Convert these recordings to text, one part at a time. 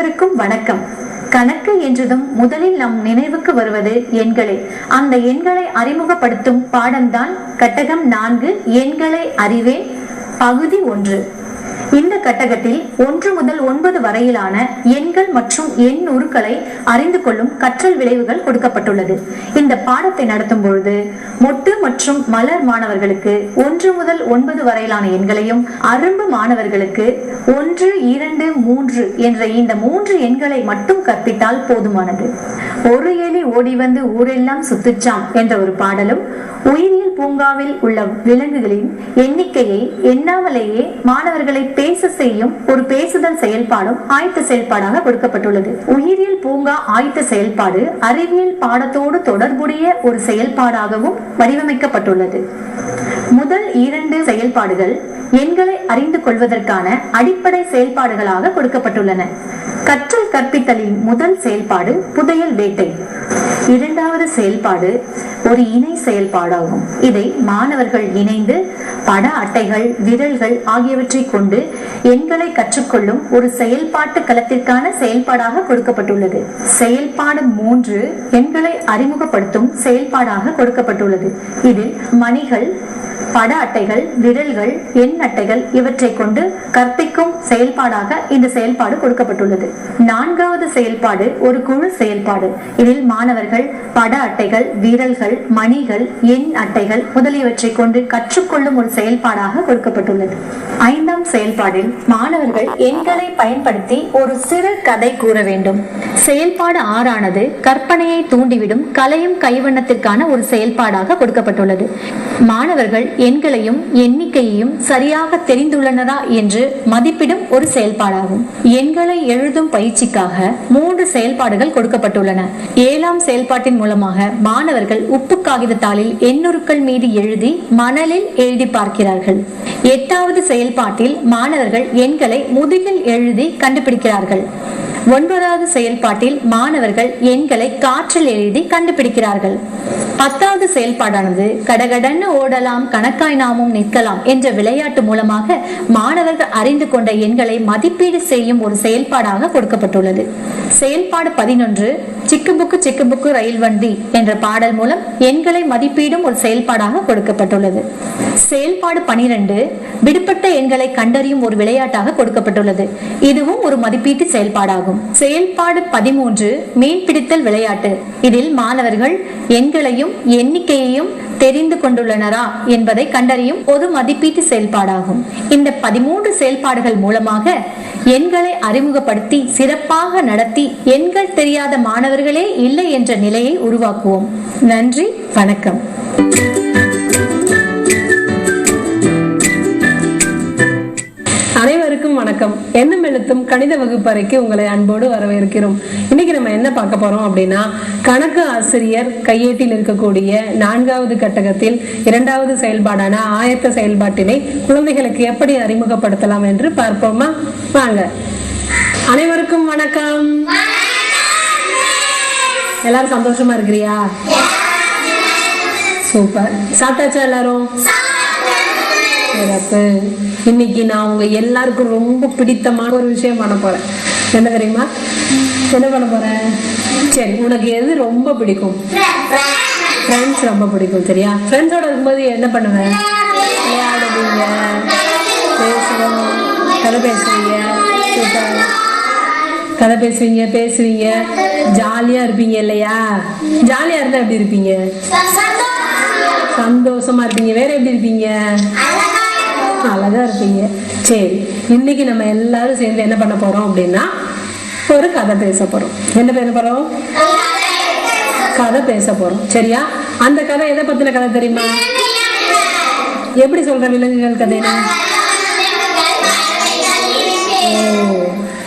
அனைவருக்கும் வணக்கம். கணக்கு என்றதும் முதலில் நம் நினைவுக்கு வருவது எண்களே. அந்த எண்களை அறிமுகப்படுத்தும் பாடம்தான் கட்டகம் 4 எண்களை அறிவேன் பகுதி 1. இந்த கட்டகத்தில் 1 முதல் 9 வரையிலான எண்கள் மற்றும் எண் உருக்களை அறிந்து கொள்ளும் கற்றல் விளைவுகள் கொடுக்கப்பட்டுள்ளது. இந்த பாடத்தை நடத்தும் பொழுது மொட்டு மற்றும் மலர் மாணவர்களுக்கு 1 முதல் 9 வரையிலான எண்களையும், அரும்பு மாணவர்களுக்கு 1, 2, 3 என்ற இந்த 3 எண்களை மட்டும் கற்பித்தால் போதுமானது. ஒரு எலி ஓடி வந்து ஊரெல்லாம் சுத்துச்சாம் என்ற ஒரு பாடலும், உயிரியல் பூங்காவில் உள்ள விலங்குகளின் எண்ணிக்கையை எண்ணாமலேயே மாணவர்களை பேச செய்யும் ஒரு பேசுதல் செயல்பாடும் ஆயத்த செயல்பாடாக கொடுக்கப்பட்டுள்ளது. உயிரியல் பூங்கா ஆயத்த செயல்பாடு அறிவியல் பாடத்தோடு தொடர்புடைய ஒரு செயல்பாடாகவும் வடிவமைக்கப்பட்டுள்ளது. முதல் 2 செயல்பாடுகள் எண்களை அறிந்து கொள்வதற்கான அடிப்படை செயல்பாடுகளாக கொடுக்கப்பட்டுள்ளன. கற்றல் கற்பித்தலின் முதல் செயல்பாடு புதையல் வேட்டை. இரண்டாவது செயல்பாடு ஒரு இணை செயல்பாடாகும். இதை மாணவர்கள் இணைந்து பட அட்டைகள், விரல்கள் ஆகியவற்றை கொண்டு எண்களை கற்றுக்கொள்ளும் ஒரு செயல்பாட்டு களத்திற்கான செயல்பாடாக கொடுக்கப்பட்டுள்ளது. செயல்பாடு 3 எண்களை அறிமுகப்படுத்தும் செயல்பாடாக கொடுக்கப்பட்டுள்ளது. இதில் மணிகள், பட அட்டைகள், விரல்கள், எண் அட்டைகள் இவற்றை கொண்டு கற்பிக்கும் செயல்பாடாக இந்த செயல்பாடு கொடுக்கப்பட்டுள்ளது. 4வது செயல்பாடு ஒரு குழு செயல்பாடு. இதில் மாணவர்கள் பட அட்டைகள், விரல்கள், மணிகள், எண் அட்டைகள் முதலியவற்றை கொண்டு கற்றுக்கொள்ளும் ஒரு செயல்பாடாக கொடுக்கப்பட்டுள்ளது. 5ஆம் செயல்பாடில் மாணவர்கள் எண்களை பயன்படுத்தி ஒரு சிறு கதை கூற வேண்டும். செயல்பாடு 6ஆனது கற்பனையை தூண்டிவிடும் கலையும் கைவண்ணத்திற்கான ஒரு செயல்பாடாக கொடுக்கப்பட்டுள்ளது. மாணவர்கள் எண்களையும் எண்ணிக்கையையும் சரியாக தெரிந்துள்ளனரா என்று மதிப்பிடும் ஒரு செயல்பாடாகும். எண்களை எழுதும் பயிற்சிக்காக 3 செயல்பாடுகள் கொடுக்கப்பட்டுள்ளன. 7ஆம் செயல்பாட்டின் மூலமாக மாணவர்கள் உப்பு காகிதத்தாளில் எண்ணுருக்கள் மீது எழுதி மணலில் எழுதி பார்க்கிறார்கள். 8வது செயல்பாட்டில் மாணவர்கள் எண்களை முதுகில் எழுதி கண்டுபிடிக்கிறார்கள். 9வது செயல்பாட்டில் மாணவர்கள் எண்களை காற்றில் எழுதி கண்டுபிடிக்கிறார்கள். 10வது செயல்பாடானது கடகடன்னு ஓடலாம் கணக்காய் நாமும் நிற்கலாம் என்ற விளையாட்டு மூலமாக மாணவர்கள் அறிந்து கொண்ட எண்களை மதிப்பீடு செய்யும் ஒரு செயல்பாடாக கொடுக்கப்பட்டுள்ளது. செயல்பாடு 11 சிக்கு புக்கு ரயில் வண்டி என்ற பாடல் மூலம் எண்களை மதிப்பீடும் ஒரு செயல்பாடாக கொடுக்கப்பட்டுள்ளது. செயல்பாடு 12 விடுபட்ட எண்களை கண்டறியும் ஒரு விளையாட்டாக கொடுக்கப்பட்டுள்ளது. இதுவும் ஒரு மதிப்பீட்டு செயல்பாடாகும். செயல்பாடு 13 மீன் பிடித்தல் விளையாட்டு. இதில் மாணவர்கள் எண்களையும் எண்ணிக்கையையும் தெரிந்து கொண்டுள்ளனரா என்பதை கண்டறியும் ஒரு மதிப்பீட்டு செயல்பாடாகும். இந்த 13 செயல்பாடுகள் மூலமாக எண்களை அறிமுகப்படுத்தி சிறப்பாக நடத்தி எண்கள் தெரியாத மாணவர்களே இல்லை என்ற நிலையை உருவாக்குவோம். நன்றி, வணக்கம். அனைவருக்கும் வணக்கம். எண்ணும் எழுத்தும் கணித வகுப்பறைக்கு உங்களை அன்போடு வரவேற்கிறோம். இன்னைக்கு நம்ம என்ன பார்க்க போறோம் அப்படின்னா, கணக்கு ஆசிரியர் கையேட்டில் இருக்கக்கூடிய 4வது கட்டகத்தில் 2வது செயல்பாடான ஆயத்த செயல்பாட்டினை குழந்தைகளுக்கு எப்படி அறிமுகப்படுத்தலாம் என்று பார்ப்போமா? வாங்க. அனைவருக்கும் வணக்கம். எல்லாரும் சந்தோஷமா இருக்கிறியா? சூப்பர். சாப்பிட்டாச்சா எல்லாரும்? இன்னைக்கு நான் உங்க எல்லாருக்கும் ரொம்ப பிடித்தமான ஒரு விஷயம் பண்ண போறேன். என்ன தெரியுமா? என்ன பண்ண போறேன்? சரி, உனக்கு எது ரொம்ப பிடிக்கும்? ஃப்ரெண்ட்ஸ் ரொம்ப பிடிக்கும். சரியா? ஃப்ரெண்ட்ஸோட இருக்கும்போது என்ன பண்ணுவேன்? விளையாடுவீங்க, பேசுவோம், கதை பேசுவீங்க, கதை பேசுவீங்க, ஜாலியா இருப்பீங்க இல்லையா? ஜாலியா இருந்தா எப்படி இருப்பீங்க? சந்தோஷமா இருப்பீங்க. வேற எப்படி இருப்பீங்க? அழகா இருப்பீங்க. சரி, இன்னைக்கு நம்ம எல்லாரும் சேர்ந்து என்ன பண்ண போறோம் அப்படின்னா, ஒரு கதை பேச போறோம். என்ன பேச போறோம்? கதை பேச போறோம். சரியா? அந்த கதை எதை பத்தின கதை தெரியுமா? எப்படி சொல்ற? விலங்குகள் கதைனா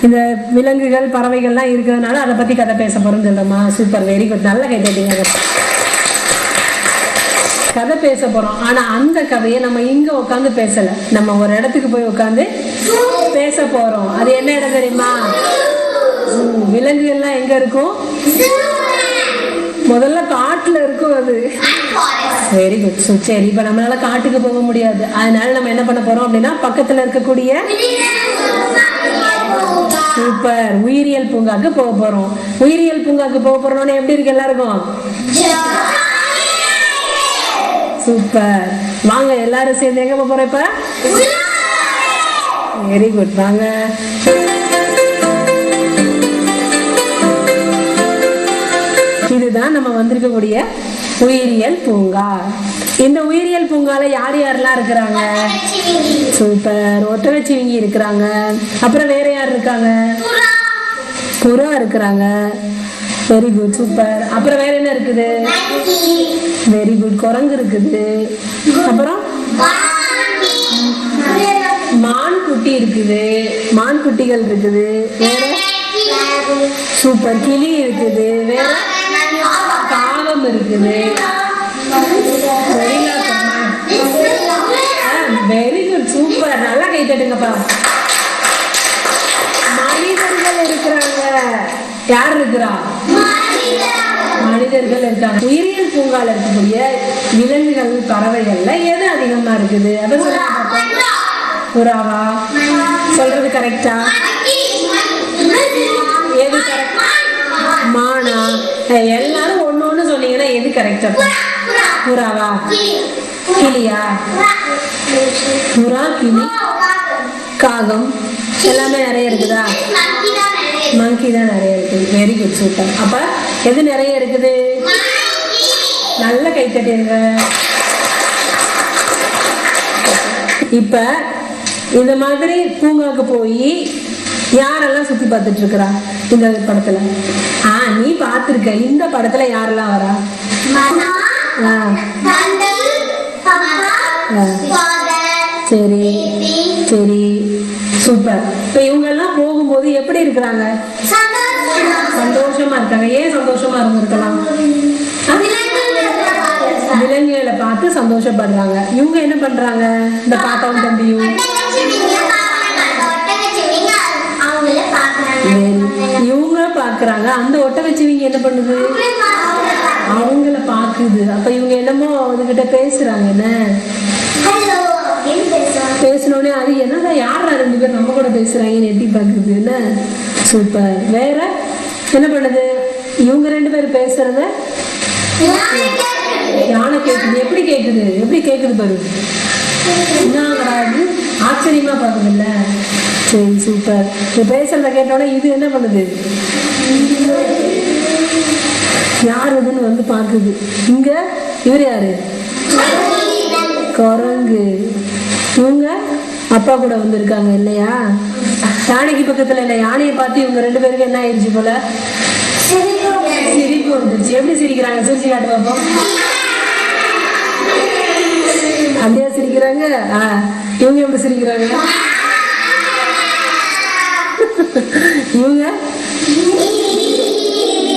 இந்த விலங்குகள் பறவைகள்லாம் இருக்கிறதுனால அதை பத்தி கதை பேச போறோம்னு சொல்றோமா? Super, very good. நல்லா கேட்டீங்க. கதை பேச போறோம். ஆனா அந்த கதையை நம்ம இங்க உட்காந்து பேசல, நம்ம ஒரு இடத்துக்கு போய் உட்காந்து பேச போறோம். அது என்ன இடம் தெரியுமா? விலங்குகள்லாம் எங்க இருக்கும்? முதல்ல காட்டுல இருக்கும். அது வெரி குட். சரி, இப்ப நம்மளால காட்டுக்கு போக முடியாது. அதனால நம்ம என்ன பண்ண போறோம் அப்படின்னா, பக்கத்துல இருக்கக்கூடிய சூப்பர். உயிரியல் பூங்காக்கு போக போறோம். உயிரியல் பூங்காக்கு போக போறோம்னு எப்படி இருக்கு எல்லாருக்கும்? சூப்பர். வாங்க எல்லாரும் சேர்ந்து எங்க போக போறோம் இப்ப? Very good. வாங்க. இதுதான் நம்ம வந்திருக்கக்கூடிய உயிரியல் பூங்கா. இந்த உயிரியல் பூங்கால யார் யாரெல்லாம் இருக்கிறாங்க? சூப்பர். ஒட்டகச்சிவிங்கி இருக்கிறாங்க. அப்புறம் வேற யார் இருக்காங்க? புறா இருக்கிறாங்க. Very good. சூப்பர். அப்புறம் வேற என்ன இருக்குது? Very good. குரங்கு இருக்குது. அப்புறம் மான் குட்டி இருக்குது. மான் குட்டிகள் இருக்குது. வேற சூப்பர். கிளி இருக்குது. வேற காகம் இருக்குது. Very good. சூப்பர். நல்லா கை தட்டுங்கப்பா. மனிதர்கள் இருக்கிறாங்க. யார் இருக்கிறா? மனிதர்கள் இருக்காங்க. உயிரியல் பூங்கால இருக்கக்கூடிய விலங்குகள் பறவைகள்ல எது அதிகமா இருக்குது? அத சொல்லுங்க. புறாவா? சொல்றது கரெக்டா? எது கரெக்ட்? மானா? எல்லாரும் ஒண்ணு சொன்னீங்கன்னா எது கரெக்டா? புறாவா? கிளியா? புறா, கிளி, காகம் எல்லாமே நிறைய இருக்குதா? மங்கி தான் நிறைய இருக்குது. Very good. சூப்பர். அப்ப எது நிறைய இருக்குது? நல்ல கை தட்டிடுங்க. இப்ப இந்த மாதிரி பூங்காக்கு போய் யாரெல்லாம் சுத்தி பார்த்துட்டு இருக்கிறா இந்த படத்துல? நீ பார்த்திருக்க. இந்த படத்துல யாரெல்லாம் வரா? சரி சரி. சூப்பர். இப்ப இவங்க எல்லாம் போகும்போது எப்படி இருக்கிறாங்க? சந்தோஷமா இருக்காங்க. ஏன் சந்தோஷமா இருந்திருக்கலாம்? விலங்குகளை பார்த்து சந்தோஷப்படுறாங்க. இவங்க என்ன பண்றாங்க? இந்த பாப்பாவும் தம்பியும் இவங்க பாக்குறாங்க. அந்த ஒட்டகச்சிவிங்க என்ன பண்ணுது? அவங்கள பாக்குது. அப்ப இவங்க என்னமோ அவங்ககிட்ட பேசுறாங்க. என்ன பேசினோடனே அது என்னடா யாரா 2 பேர் நம்ம கூட பேசுறாங்கன்னு எட்டி பாக்குது. என்ன சூப்பர். வேற என்ன பண்ணுது? இவங்க 2 பேரும் பேசுறத யானை கேக்குது. எப்படி கேக்குது? எப்படி கேக்குது பாரு. என்னங்கடா இது? ஆச்சரியமா பாக்குது இல்ல? சரி சூப்பர். இது பேசுறத கேட்டோட இது என்ன பண்ணுது? யார் இதுன்னு வந்து பாக்குது. இங்க இவர் யாரு? குரங்கு. இவங்க அப்பா கூட வந்திருக்காங்க இல்லையா? யானைக்கு பக்கத்துல இல்ல. யானையை பார்த்து இவங்க 2 பேருக்கு என்ன ஆயிடுச்சு போல? சிரிப்பு வந்துருச்சு. எப்படி சிரிக்கிறாங்க? சிரிச்சு காட்டு பாப்போம். அப்படியா சிரிக்கிறாங்க? இவங்க எப்படி சிரிக்கிறாங்க? இவங்க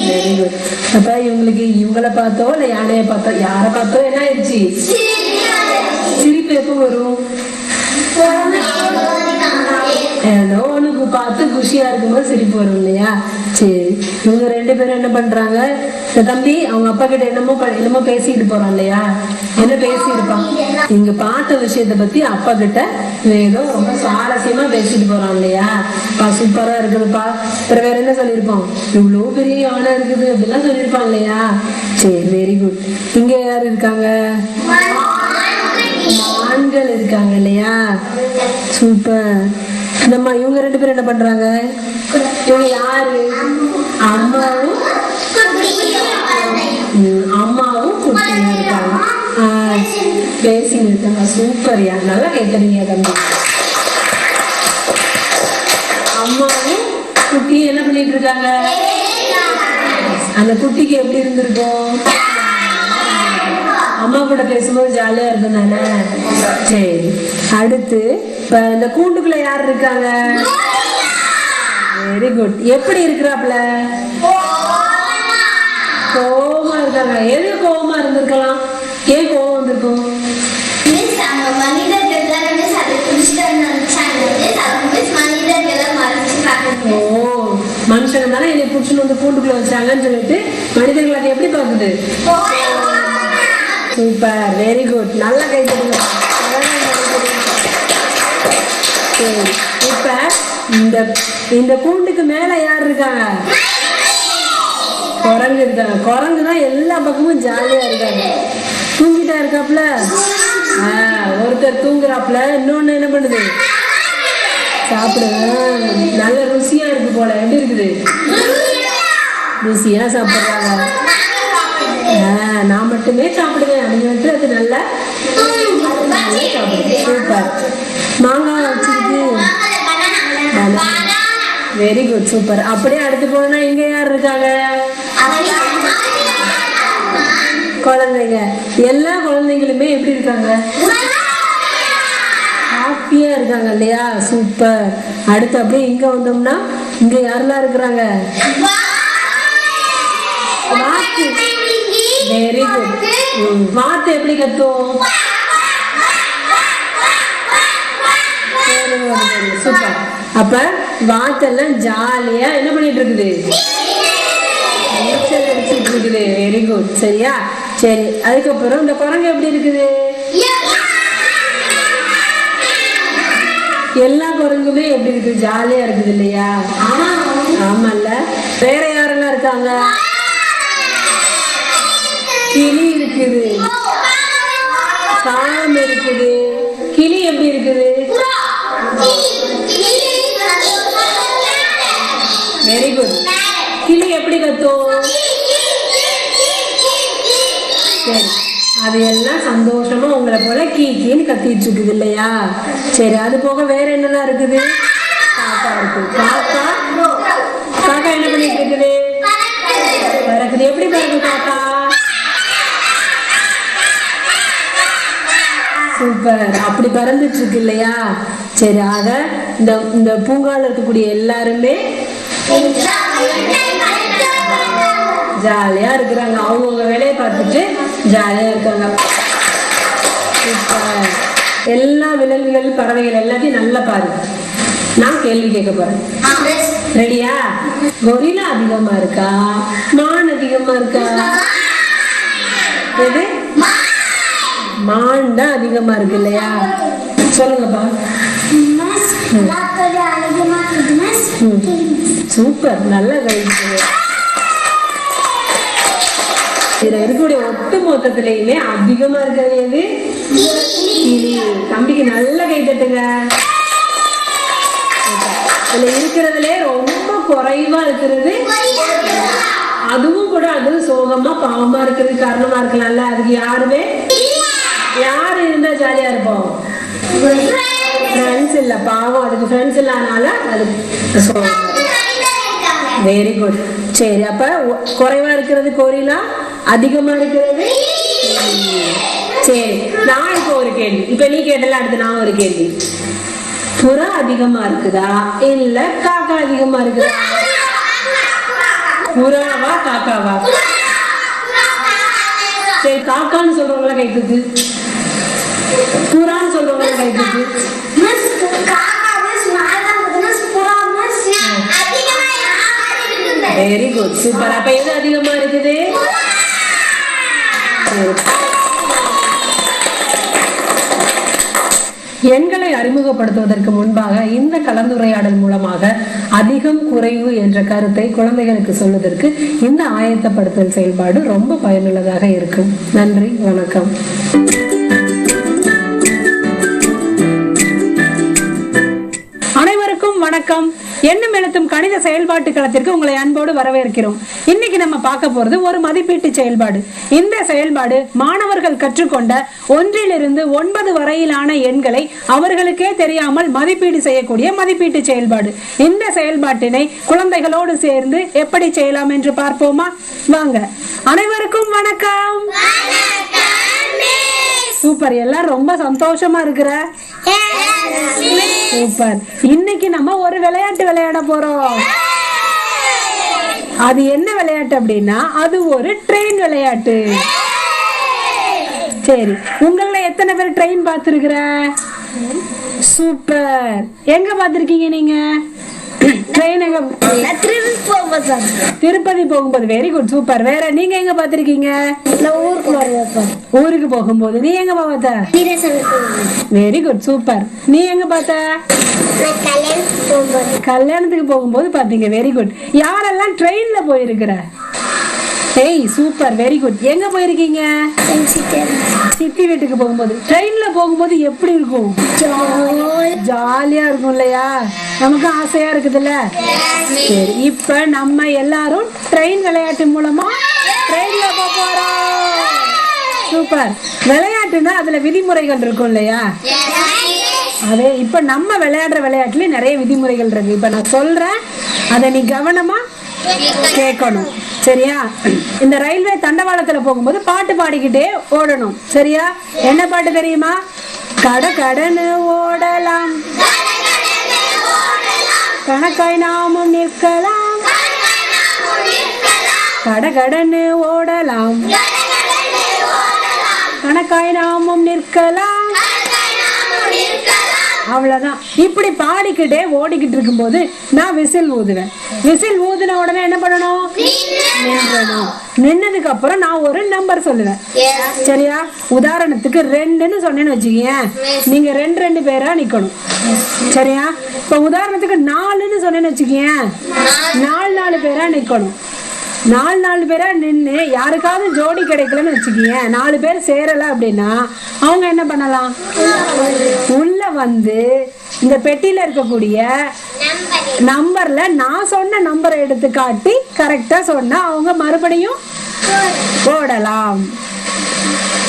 வெரி குட். அப்ப இவங்களுக்கு இவங்களை பார்த்தோ இல்ல யானையை பார்த்தோ யாரை பார்த்தோ என்ன ஆயிடுச்சு? சிரிப்பு எப்போ வரும்? ஏதோ ஒண்ணு பார்த்து குஷியா இருக்கும்போது சிரிப்பு வரும் இல்லையா? சரி. இவங்க 2 பேரும் என்ன பண்றாங்க? தம்பி அவங்க அப்பா கிட்ட என்னமோ பேசிட்டு போறான் இல்லையா? என்ன பேசி இருப்பான்? இங்க பார்த்த விஷயத்த பத்தி அப்பா கிட்ட ஏதோ ரொம்ப சுவாரஸ்யமா பேசிட்டு போறான் இல்லையா? சூப்பரா இருக்குதுப்பா. அப்புறம் வேற என்ன சொல்லியிருப்பான்? இவ்வளவு பெரிய யானை இருக்குது அப்படிலாம் சொல்லியிருப்பான் இல்லையா? சரி வெரி குட். இங்க யாரு இருக்காங்க? மான்கள் இருக்காங்க இல்லையா? சூப்பர். இவங்க 2 பேரும் என்ன பண்றாங்க? இவங்க யாரு? அம்மாவும் குட்டியும் இருக்காங்க. பேசின்னு இருக்காங்க. சூப்பர். யார் நல்லா கேட்கறீங்க தம்பி. அம்மாவும் குட்டியும் என்ன பண்ணிட்டு இருக்காங்க? அந்த குட்டிக்கு எப்படி இருந்திருக்கும்? அம்மா கூட பேசும்போது ஜாலியா இருக்கும் தானே? சரி. அடுத்து இப்ப இந்த கூண்டுக்குள்ள யார் இருக்காங்க? Very good. எப்படி இருக்கிறாப்ல? கோவமா இருக்காங்க. எது கோவமா இருந்திருக்கலாம்? ஏன் கோவம் வந்திருக்கும்? மனுஷங்க தானே என்னை புடிச்சுன்னு வந்து கூண்டுக்குள்ள வச்சாங்கன்னு சொல்லிட்டு மனிதர்களை எப்படி பாக்குது? சூப்பர். Very good. நல்லா கை தட்டுங்க. இப்ப இந்த இந்த கூண்டுக்கு மேல யார் இருக்காங்க? குரங்கு இருக்காங்க. குரங்கு தான் எல்லா பக்கமும் ஜாலியா இருக்காங்க. தூங்கிட்டா இருக்காப்ல. ஒருத்தர் தூங்குறாப்ல, இன்னொன்னு என்ன பண்ணுது? சாப்பிடுங்க. நல்ல ருசியா இருக்கு போல. எப்படி இருக்குது? ருசியா சாப்பிடுறாங்க. நான் மட்டுமே சாப்பிடுவேன் அப்படின்னு வந்து அது நல்லா சாப்பிடுவேன். சூப்பர். மாங்காய் வச்சிருக்கு. Very good, super. அப்படியே அடுத்து போனா இங்க யார் இருக்காங்க? குழந்தைங்க. எல்லா குழந்தைங்களுமே எப்படி இருக்காங்க? ஹாப்பியா இருக்காங்க இல்லையா? சூப்பர். அடுத்து அப்படியே இங்க வந்தோம்னா இங்க யாரெல்லாம் இருக்கிறாங்க? வாத்து. Very good. வாத்து எப்படி கத்தும்? சூப்பர். அப்ப வாத்தெல்லாம் ஜாலியா என்ன பண்ணிட்டு இருக்குது? நீச்சல் அடிச்சுட்டு இருக்குது. Very good. சரியா? சரி, அதுக்கப்புறம் இந்த குரங்கு எப்படி இருக்குது? எல்லா குரங்குமே எப்படி இருக்குது? ஜாலியா இருக்குது இல்லையா? ஆமால்ல. வேற யாரெல்லாம் இருக்காங்க? கிளி இருக்குது, காகம் இருக்குது. கிளி எப்படி இருக்குது? Very good. கிளி எப்படி கத்தும்? சரி, அது எல்லாம் சந்தோஷமா உங்களை போல கீன்னு கத்திட்டு இருக்குது இல்லையா? சரி, அது போக வேற என்னெல்லாம் இருக்குது? காக்கா இருக்கு. காக்கா காக்கா என்ன பண்ணிட்டு இருக்குது? பறக்குது. எப்படி பறக்குது காக்கா? சூப்பர். அப்படி பறந்துட்டு இருக்கு இல்லையா? சரி, ஆக இந்த பூங்கால இருக்கக்கூடிய எல்லாருமே ஜாலியா இருக்கிறாங்க. அவங்கவுங்க வேலையை பார்த்துட்டு ஜாலியா இருக்காங்க. சூப்பர். எல்லா விலங்குகள், பறவைகள் எல்லாத்தையும் நல்லா பாருங்க. நான் கேள்வி கேட்க போறேன். ரெடியா? கொரில்லா அதிகமா இருக்கா, மான் அதிகமா இருக்கா? எது? மான் தான் அதிகமா இருக்கு இல்லையா? சொல்லுங்கப்பா. சூப்பர். நல்ல கைது. இதுல இருக்கக்கூடிய ஒட்டு மொத்தத்திலேயுமே அதிகமா இருக்கிறது எது? கிளி. தம்பிக்கு நல்ல கை தட்டுங்க. இதுல இருக்கிறதுல ரொம்ப குறைவா இருக்கிறது, அதுவும் கூட அது சோகமா பாவமா இருக்கிறது காரணமா இருக்கலாம்ல. அதுக்கு யாருமே யாரு இருந்தா ஜாலியா இருப்போம்? ஃப்ரெண்ட்ஸ் இல்ல, பாவம். அதுக்கு ஃப்ரெண்ட்ஸ் இல்லாதனால அது சோகம். Very good. சரி, அப்ப குறைவா இருக்கிறது கொரில்லா, அதிகமா இருக்கிறது. சரி, நான் இப்போ ஒரு கேள்வி. இப்ப நீ கேட்டல, அடுத்து நான் ஒரு கேள்வி. புறா அதிகமா இருக்குதா இல்ல காக்கா அதிகமா இருக்குதா? புறாவா காக்காவா? சரி, காக்கான்னு சொல்றவங்கள கை தூக்கு. புறான்னு சொல்றவங்கள கை தூக்கு. Very good, super. அப்ப எது அதிகமா இருக்குது? எண்களை அறிமுகப்படுத்துவதற்கு முன்பாக இந்த கலந்துரையாடல் மூலமாக அதிகம் குறைவு என்ற கருத்தை குழந்தைகளுக்கு சொல்வதற்கு இந்த ஆயத்தப்படுத்தல் செயல்பாடு ரொம்ப பயனுள்ளதாக இருக்கும். நன்றி, வணக்கம். அனைவருக்கும் வணக்கம். எண்ணும் எழுத்தும் கணித செயல்பாட்டு களத்திற்கு உங்களை அன்போடு வரவேற்கிறோம். இன்னைக்கு நம்ம பார்க்க போறது ஒரு மதிப்பீட்டு செயல்பாடு. இந்த செயல்பாடு மாணவர்கள் கற்றுக்கொண்ட 1 to 9 வரையிலான எண்களை அவர்களுக்கே தெரியாமல் மதிப்பீடு செய்யக்கூடிய மதிப்பீட்டு செயல்பாடு. இந்த செயல்பாட்டினை குழந்தைகளோடு சேர்ந்து எப்படி செய்யலாம் என்று பார்ப்போமா? வாங்க. அனைவருக்கும் வணக்கம். சூப்பர். எல்லாரும் ரொம்ப சந்தோஷமா இருக்கிற. சூப்பர். இன்னைக்கு நம்ம ஒரு விளையாட்டு விளையாட போறோம். அது என்ன விளையாட்டு அப்படின்னா, அது ஒரு ட்ரெயின் விளையாட்டு. சரி, உங்கள எத்தனை பேர் ட்ரெயின் பார்த்திருக்கிற? சூப்பர். எங்க பார்த்திருக்கீங்க நீங்க? ட்ரெயின் எங்க திருப்பதி போகும்போது. Very good, super. வேற நீங்க எங்க பாத்திருக்கீங்க? ஊருக்கு போகும்போது. நீ எங்க பார்த்த? Very good, super. நீ எங்க பார்த்த? கல்யாணத்துக்கு போகும்போது பாத்தீங்க. Very good. யாரெல்லாம் ட்ரெயின்ல போயிருக்கிற? ஏய் சூப்பர், வெரி குட். எங்க போயிருக்கீங்க? சித்தி வீட்டுக்கு போகும்போது. ட்ரெயின்ல போகும்போது எப்படி இருக்கும்? ஜாலியா இருக்கும் இல்லையா? நமக்கு ஆசையா இருக்குதுல்ல? சரி, இப்ப நம்ம எல்லாரும் ட்ரெயின் விளையாட்டு மூலமா ட்ரெயின்ல போறோம். சூப்பர். விளையாட்டுன்னா அதுல விதிமுறைகள் இருக்கும் இல்லையா? அதே இப்ப நம்ம விளையாடுற விளையாட்டுல நிறைய விதிமுறைகள் இருக்கு. இப்ப நான் சொல்றேன், அதை நீ கவனமா கேட்கணும். சரியா? இந்த ரயில்வே தண்டவாளத்துல போகும்போது பாட்டு பாடிக்கிட்டே ஓடணும். சரியா? என்ன பாட்டு தெரியுமா? கட கடன்னு ஓடலாம், கணக்காய் நாமும் நிற்கலாம், கட கடன்னு ஓடலாம், கணக்காய் நாமும் நிற்கலாம். அவ்வளவுதான். இப்படி பாடிக்கிட்டே ஓடிக்கிட்டு இருக்கும்போது நான் விசில் ஊதுவேன். விசில் ஊதுன உடனே என்ன பண்ணணும்? நின்றணும். நின்னதுக்கு அப்புறம் நான் ஒரு நம்பர் சொல்லுவேன். சரியா? உதாரணத்துக்கு 2ன்னு சொன்னேன்னு வச்சுக்கீங்க, நீங்க 2 பேரா நிக்கணும். சரியா? இப்ப உதாரணத்துக்கு 4ன்னு சொன்னேன்னு வச்சுக்கீங்க, 4 பேரா நிக்கணும். 4 பேரா நின்று யாருக்காவது ஜோடி கிடைக்கலன்னு வச்சுக்கீங்க, 4 பேர் சேரல அப்படின்னா அவங்க என்ன பண்ணலாம்? உள்ள வந்து இந்த பெட்டியில இருக்கக்கூடிய நம்பர்ல நான் சொன்ன நம்பரை எடுத்து காட்டி கரெக்டா சொன்னா அவங்க மறுபடியும் போடலாம்.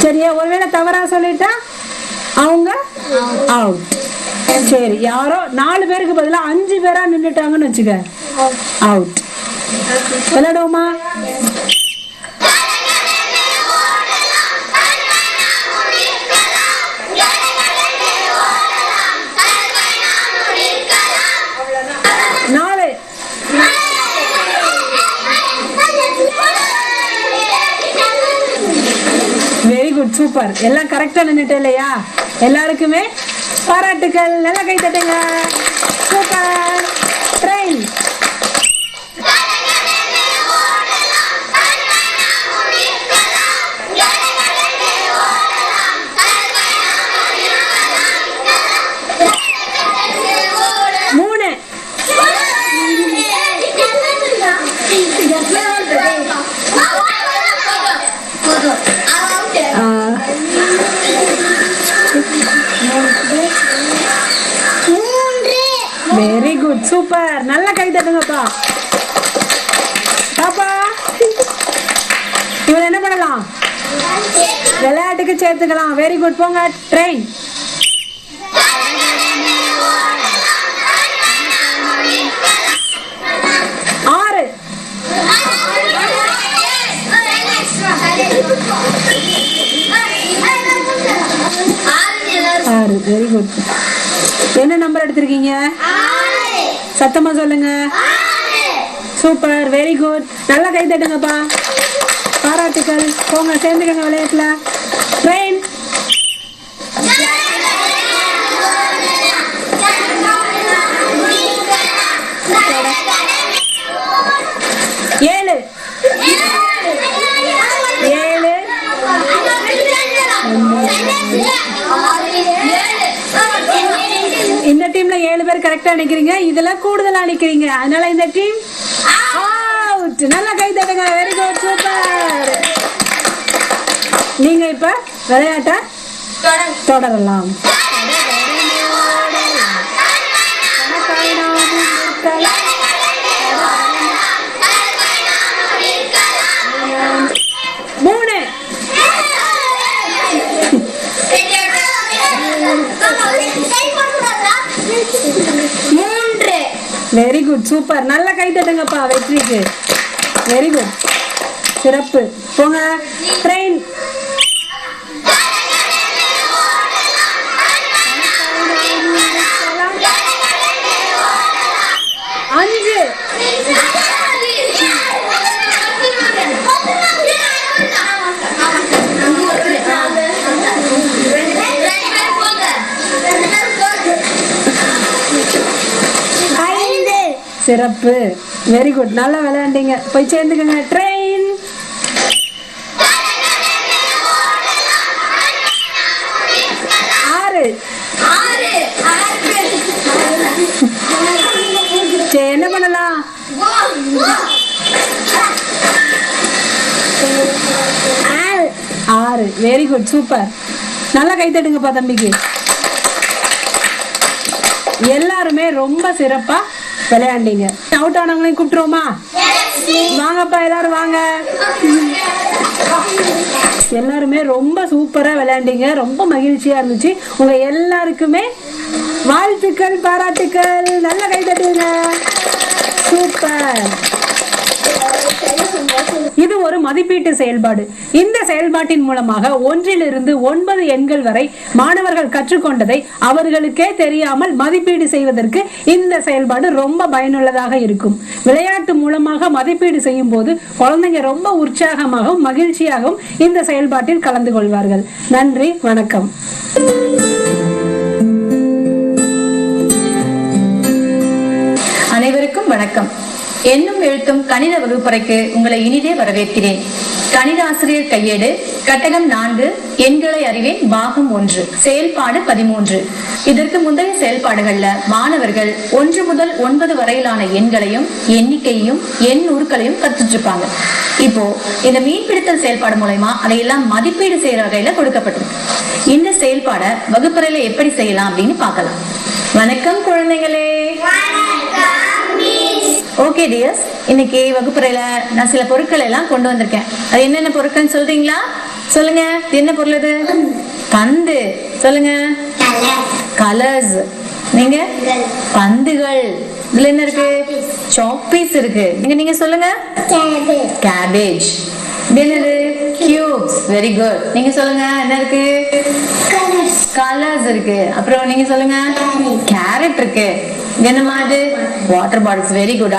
சரியா? ஒருவேளை தவறா சொல்லிட்டா அவங்க அவுட். சரி, யாரோ 4 பேருக்கு பதிலா 5 பேரா நின்னுட்டாங்கன்னு வச்சுக்க, அவுட். விளையாடுவோமா? Very good, super. எல்லாம் கரெக்டா நின்னுட்டு இல்லையா? எல்லாருக்குமே பாராட்டுக்கள். நல்லா கை தட்டுங்க. Super. Train. Very good, super. நல்லா கை தட்டுங்கப்பா. பாப்பா, இவன் என்ன பண்ணலாம்? விளையாட்டுக்கு சேர்த்துக்கலாம். Very good. போங்க. ட்ரெயின். ஆறு. Very good. என்ன நம்பர் எடுத்திருக்கீங்க? சத்தமா சொல்லுங்க. Super, very good. நல்லா கை தட்டுங்கப்பா. பாராட்டுக்கள். போங்க, சேர்ந்துக்கங்க விளையாட்டுல. ட்ரெயின். ஏழு. இந்த டீம்ல 7 பேர் கரெக்டா நிக்கிறீங்க, இதுல கூடுதலா நிக்கிறீங்க, அதனால இந்த டீம் அவுட். நல்லா கை தட்டுங்க. Very good, super. நீங்க இப்ப விளையாட்ட தொடரலாம். Very good, super. நல்லா கை தட்டுங்கப்பா வெற்றிக்கு. வெரி குட், சிறப்பு. போங்க. ட்ரெயின். அஞ்சு. சிறப்பு, வெரி குட், நல்லா விளையாண்டீங்க. போய் சேர்ந்துக்கங்க. ட்ரெயின். ஆறு. சரி, என்ன பண்ணலாம்? ஆறு. Very good, super. நல்லா கை தட்டுங்கப்பா தம்பிக்கு. எல்லாருமே ரொம்ப சிறப்பா விளையாண்டீங்க. அவுட் ஆனவங்களையும் கூப்பிட்டுருவோமா? வாங்கப்பா எல்லாரும் வாங்க. எல்லாருமே ரொம்ப சூப்பரா விளையாண்டீங்க. ரொம்ப மகிழ்ச்சியா இருந்துச்சு. உங்க எல்லாருக்குமே வாழ்த்துக்கள், பாராட்டுக்கள். நல்ல கை தட்டுங்க. சூப்பர். இது ஒரு மதிப்பீட்டு செயல்பாடு. இந்த செயல்பாட்டின் மூலமாக 1 to 9 எண்கள் வரை மாணவர்கள் கற்றுக்கொண்டதை அவர்களுக்கே தெரியாமல் மதிப்பீடு செய்வதற்கு இந்த செயல்பாடு ரொம்ப பயனுள்ளதாக இருக்கும். விளையாட்டு மூலமாக மதிப்பீடு செய்யும் போது குழந்தைங்க ரொம்ப உற்சாகமாகவும் மகிழ்ச்சியாகவும் இந்த செயல்பாட்டில் கலந்து கொள்வார்கள். நன்றி, வணக்கம். அனைவருக்கும் வணக்கம். எண்ணும் எழுத்தும் கணித வகுப்பறைக்கு உங்களை இனிதே வரவேற்கிறேன். கணித ஆசிரியர் கையேடு கட்டகம் 4 எண்களை அறிவேன் பாகம் 1 செயல்பாடு 13. இதற்கு முந்தைய செயல்பாடுகள்ல மாணவர்கள் 1 முதல் 9 வரையிலான எண்களையும் எண்ணிக்கையும் எண் உருக்களையும் கற்றுருப்பாங்க. இப்போ இந்த மீன்பிடித்தல் செயல்பாடு மூலமா அதையெல்லாம் மதிப்பீடு செய்யற வகையில கொடுக்கப்பட்டிருக்கு. இந்த செயல்பாட வகுப்பறையில எப்படி செய்யலாம் அப்படின்னு பார்க்கலாம். வணக்கம் குழந்தைகளே. ஓகே டியர்ஸ், இன்னைக்கு வகுப்பறையில நான் சில பொருட்கள் எல்லாம் கொண்டு வந்திருக்கேன். அது என்னென்ன பொருட்கள் சொல்றீங்களா? சொல்லுங்க. என்ன பொருள் அது? பந்து. சொல்லுங்க. கலர்ஸ். நீங்க? பந்துகள். இதுல என்ன இருக்கு? சாக்பீஸ் இருக்கு. நீங்க சொல்லுங்க. கேபேஜ். இது என்னது? கியூப்ஸ். Very good. நீங்க சொல்லுங்க. என்ன இருக்கு? கலர்ஸ் இருக்கு. அப்புறம் நீங்க சொல்லுங்க. கேரட் இருக்கு. என்னமா இது? Water bottles. Very good.